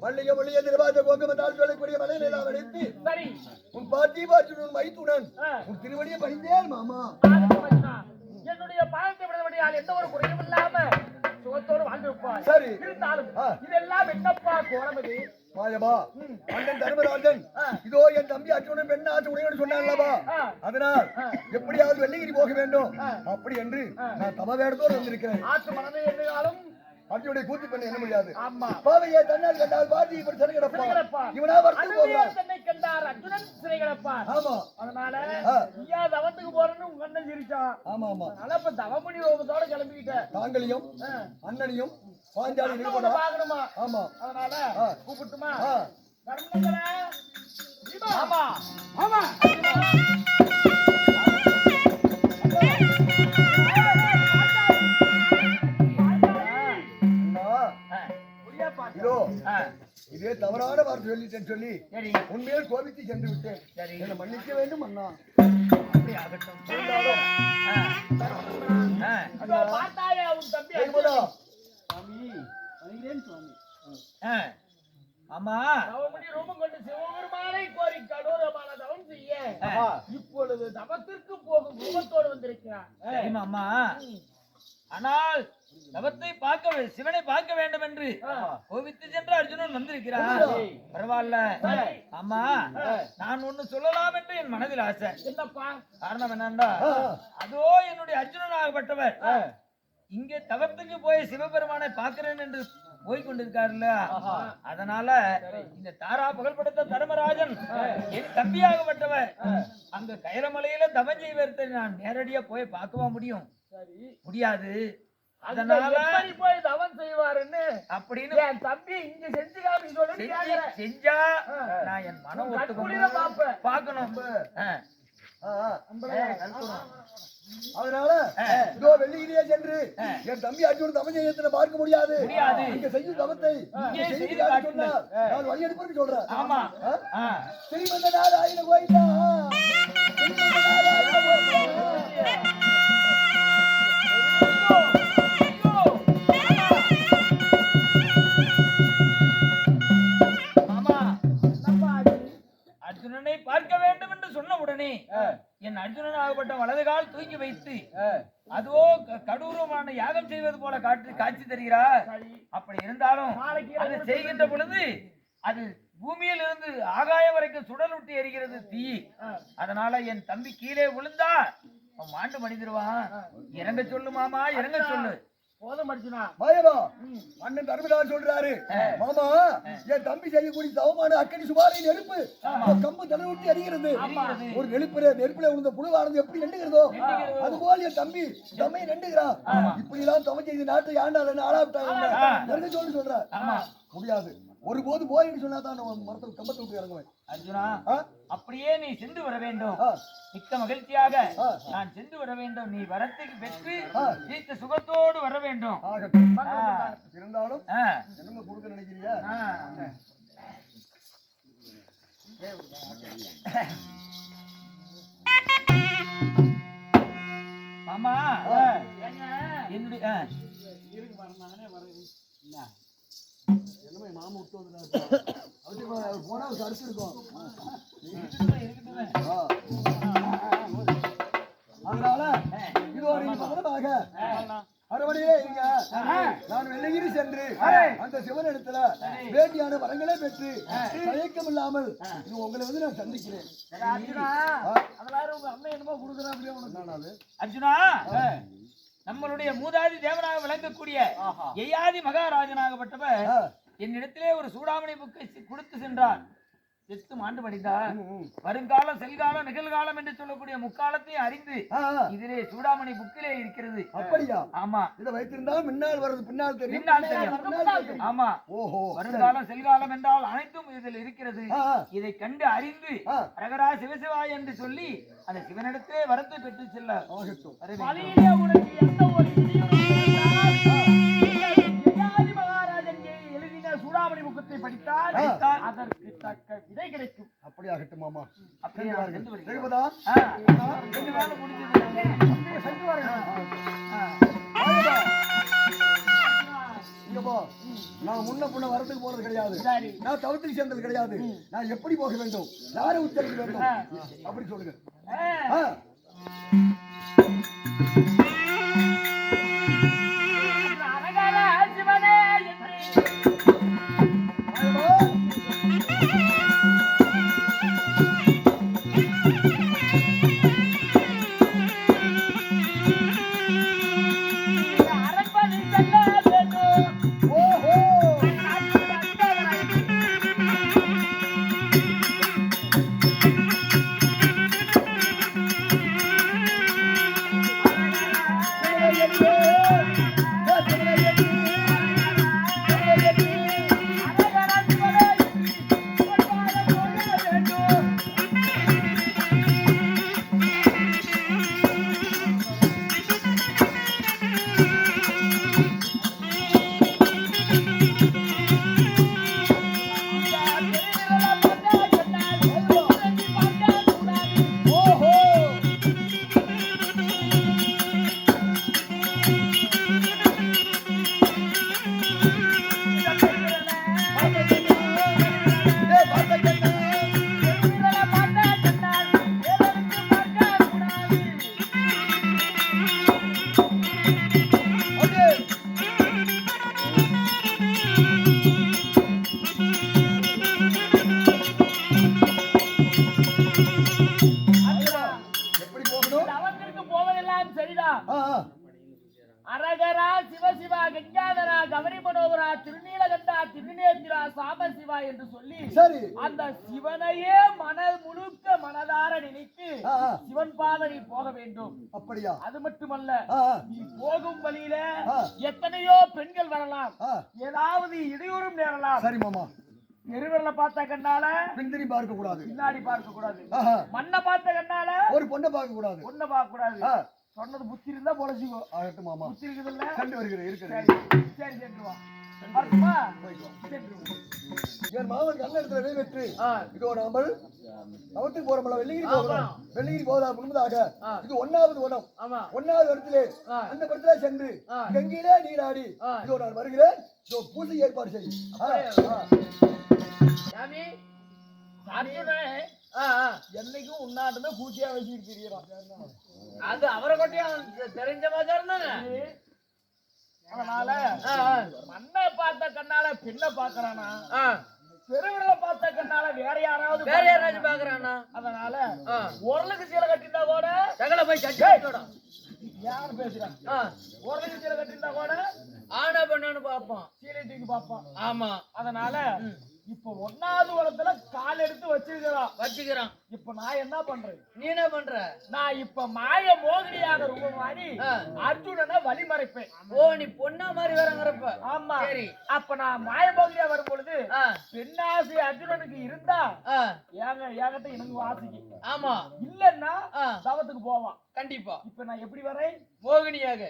மல்லிகை மொழி எதிர்பார்த்த கோங்கமத்தால் சொல்லக்கூடிய மலையில எல்லாம் எடுத்து சரி உன் பாட்டி பாட்டி உன் மைத்துடன் உன் திருவடியை பணிந்தேன் மாமா. என்னுடைய பாதத்தை விடுதபடியால் எந்த ஒரு குறையும் இல்லாம சுகத்தோடு வாழ்ந்திருப்பார். சரி இருந்தாலும் இதெல்லாம் என்னப்பா கோலம் இது? மாயமா அண்ணன் தர்மராஜன் இதோ என் தம்பி அச்சுடன் பெண்ணாச்சு உடையோடு சொன்னான்லவா, அதனால் எப்படியாவது வெள்ளிகிரி போக வேண்டும் அப்படி என்று நான் தம வேடத்தோடு வந்திருக்கிறேன். ஆற்று மனதை என்னாலும் அர்ஜுனுடைய கூத்தி பண்ண என்ன முடியாது. ஆமா பாவையை தன்னால் கண்டால் பாட்டி இப்படி சிறை கிடப்பா, இவனா வருத்தம் போகிறான். தன்னை கண்டார் அர்ஜுனன் சிறை கிடப்பார். ஆமா அதனால ஐயா தவத்துக்கு போறேன்னு உங்க அண்ணன் சிரிச்சான். ஆமா ஆமா அதனால இப்ப தவமணி ரோகத்தோட கிளம்பிக்கிட்டேன். தாங்களையும் அண்ணனையும் பாஞ்சாலி பாக்கணுமா? ஆமா அதனால கூப்பிட்டுமா? ஆமா ஆமா இதோ இதே தவறான வார்த்தை சொல்லிட்டேன்னு சொல்லி உண்மையில் கோபித்து சென்று விட்டேன். என்னை மன்னிக்க வேண்டும் அண்ணா. ஆமா சிவபெருமானை கோரி கடூரமான தவம் செய்ய இப்பொழுது தவத்திற்கு போகும் ரூபத்தோடு வந்திருக்கிறார். அம்மா ஆனால் தவத்தை பார்க்க சிவனை பார்க்க வேண்டும் என்று கோவித்து சென்று அர்ஜுனன் வந்திருக்கிறார். பரவாயில்ல அம்மா, நான் ஒண்ணு சொல்லலாம் என்று என் மனதில் ஆசை. என்னப்பா காரணம் என்னண்டா, அதோ என்னுடைய அர்ஜுனன் ஆகப்பட்டவர் இங்கே தவத்துக்கு போய் சிவபெருமானை பார்க்கிறேன் என்று போய்கொண்டிருக்காருல்ல, அதனால இந்த தாரா புகழ்படுத்த தர்மராஜன் என் தம்பியாகப்பட்டவர் அங்க கைலமலையில தவம் செய்வதை நான் நேரடியா போய் பார்க்கவா முடியும்? முடியாது. அதனால போய் தவம் செய்வாருன்னு அப்படின்னு என் தம்பி இங்க செஞ்சா நான் என் மனம் பார்க்கணும். அதனால இதோ வெள்ளிகிரியே சென்று என் தம்பி அர்ஜுன் தவம் செய்யத்துல பார்க்க முடியாது. இங்க செய்யும் தவத்தை சொன்னார். நான் வழி அனுப்பி சொல்றேன். ஆமா திருமந்த நாராயண கோயிலா, திருமந்த நாராயண கோயிலா. அர்ஜுனனை பார்க்க வேண்டும் என்று சொன்ன உடனே என் அர்ஜுனன் ஆகப்பட்ட வலது கால் தூக்கி வைத்து அதோ கடூரமான யாகம் செய்வது போல காட்சி தருகிறார். அப்படி இருந்தாலும் அது செய்கின்ற பொழுது அது பூமியில் இருந்து ஆகாயம் வரைக்கும் சுடல் விட்டு எரிகிறது தீ. அதனால என் தம்பி கீழே விழுந்தா மாண்டு மனிதருவான். இறங்க சொல்லு மாமா, இறங்க சொல்லு. போதும் அர்ஜுனா. மாயவா அண்ணன் தர்மராஜன் சொல்றாரு, மாமா என் தம்பி செய்யக்கூடிய தவமான அக்கடி சுமாரை நெருப்பு கம்பு தலை விட்டு அறிகிறது. ஒரு நெருப்புல விழுந்த புழுவானது எப்படி நெண்டுகிறதோ அதுபோல் என் தம்பி தம்மை நெண்டுகிறான். இப்படி எல்லாம் தவம் செய்து நாட்டை ஆண்டாள் ஆளாவிட்டாங்க சொல்றாரு. முடியாது, ஒருபோது போய் சொன்னா தான் மரத்தில் கம்பத்தை விட்டு இறங்குவேன். அர்ஜுனா அப்படியே நீ சென்று வர வேண்டும். மிக்க மகிழ்ச்சியாக நான் சென்று வர வேண்டும். நீ வரத்துக்கு பெற்று தீர்த்த சுகத்தோடு வர வேண்டும். இருந்தாலும் என்னங்க கொடுக்க நினைக்கிறீங்க? மாமா என்னுடைய மாமா விட்டு போனா அடுத்து இருக்கும். அதனால இது ஒரு பதமாக அரவணையிலே இருங்க. நான் வெள்ளிகிரி சென்று அந்த சிவனிடத்துல வேண்டியான வரங்களை பெற்று தயக்கம் இல்லாமல் உங்களை வந்து நான் சந்திக்கிறேன். அர்ஜுனா, நம்மளுடைய மூதாதி தேவனாக விளங்கக்கூடிய யயாதி மகாராஜனாகப்பட்டவர் என்னிடத்திலே ஒரு சூடாமணி புக்கை கொடுத்து சென்றார். செத்து மாண்டு படித்தார். வருங்காலம், செல்காலம், நிகழ்காலம் என்று சொல்லக்கூடிய முக்காலத்தை அறிந்து இதிலே சூடாமணி புக்கிலே இருக்கிறது. அப்படியா? ஆமா. இதை வைத்திருந்தால் முன்னால் வருது, பின்னால் தெரியும். ஆமா. ஓஹோ. வருங்காலம், செல்காலம் என்றால் அனைத்தும் இதில் இருக்கிறது. இதை கண்டு அறிந்து ரகரா சிவசிவா என்று சொல்லி அந்த சிவனிடத்திலே வரத்தை பெற்று செல்ல சூடாமணி முகத்தை படித்தால் அதற்கு தக்க விதை கிடைக்கும். அப்படியாகட்டும் மாமா. அப்படியே நான் முன்ன புண்ண வரதுக்கு போறது கிடையாது. சரி. நான் தவத்துக்கு சேர்ந்தது கிடையாது. நான் எப்படி போக வேண்டும், யாரை உச்சரிக்க வேண்டும் அப்படி சொல்லுங்க. அரகர சிவனே அரகரா சிவசிவா கங்காதரா கவரி மனோகரா திருநீலகண்டா திருநேந்திரா சாமசிவா என்று சொல்லி சரி அந்த சிவனையே முழுக்க மனதார நினைத்து சிவன் பாதையை போக வேண்டும். அப்படியா? அது மட்டுமல்ல, நீ போகும் வழியில எத்தனையோ பெண்கள் வரலாம், ஏதாவது இடையூறும் நேரலாம். சரி மாமா. நெருவர்ல பார்த்த கண்ணால பின்திரி பார்க்க கூடாது, பின்னாடி பார்க்க கூடாது. மண்ணை பார்த்த கண்ணால ஒரு பொண்ணை பார்க்க கூடாது, பொண்ணை பார்க்க கூடாது. சொன்னது புத்தி இருந்தா பொழைச்சிக்கோ. ஆகட்டும் மாமா. புத்தி இருக்குதுல்ல? கண்டு வருகிறேன் இருக்கிறேன். சரி சென்று வா. வரட்டுமா? போய்க்கோ. சென்று வா. என் மாமன் கண்ண இடத்துல வெற்றி இதோ நாமல் அவத்துக்கு போறோம்ல, வெள்ளிகிரி போகிறோம். வெள்ளிகிரி போவதா முன்பதாக இது 1வது வனம். 1வது இடத்திலே அந்த இடத்துல சென்று கங்கையிலே நீராடி இதோ நான் வருகிறேன். இதோ பூஜை ஏற்பாடு செய். சாமி என்னைக்கும் உன்னாட்டுமே பூச்சியா வச்சுட்டு திரியறான். அது அவரை கொட்டியும் தெரிஞ்ச மாதிரி இருந்தாங்க. அதனால மண்ணை பார்த்த கண்ணால பெண்ணை பாக்குறானா, பெருவிரல பார்த்த கண்ணால வேற யாராவது பாக்குறானா. அதனால உரலுக்கு சீலை கட்டிருந்தா கூட தகல போய் கட்டி யாரு பேசுறான். உரலுக்கு சீலை கட்டிருந்தா கூட ஆனா பண்ணு பாப்போம், சீலை தூக்கி பாப்போம். ஆமா. அதனால இப்ப 1வது வனத்துல கால் எடுத்து வச்சுக்கிறான். இப்ப நான் என்ன பண்றேன், நீ என்ன பண்ற? நான் இப்ப மாய மோகினியாக ரூபமாடி அர்ஜுனனை வழிமறைப்பேன். ஓ, நீ பொண்ணா மாதிரி வரங்கிறப்ப? ஆமா. சரி. அப்ப நான் மாய மோகினியா வரும் பொழுது பெண்ணாசை அர்ஜுனனுக்கு இருந்தா என்கிட்ட எனக்கு வாசிக்கு. ஆமா. இல்லன்னா தவத்துக்கு போவான் கண்டிப்பா. இப்ப நான் எப்படி வரேன்? மோகினியாக.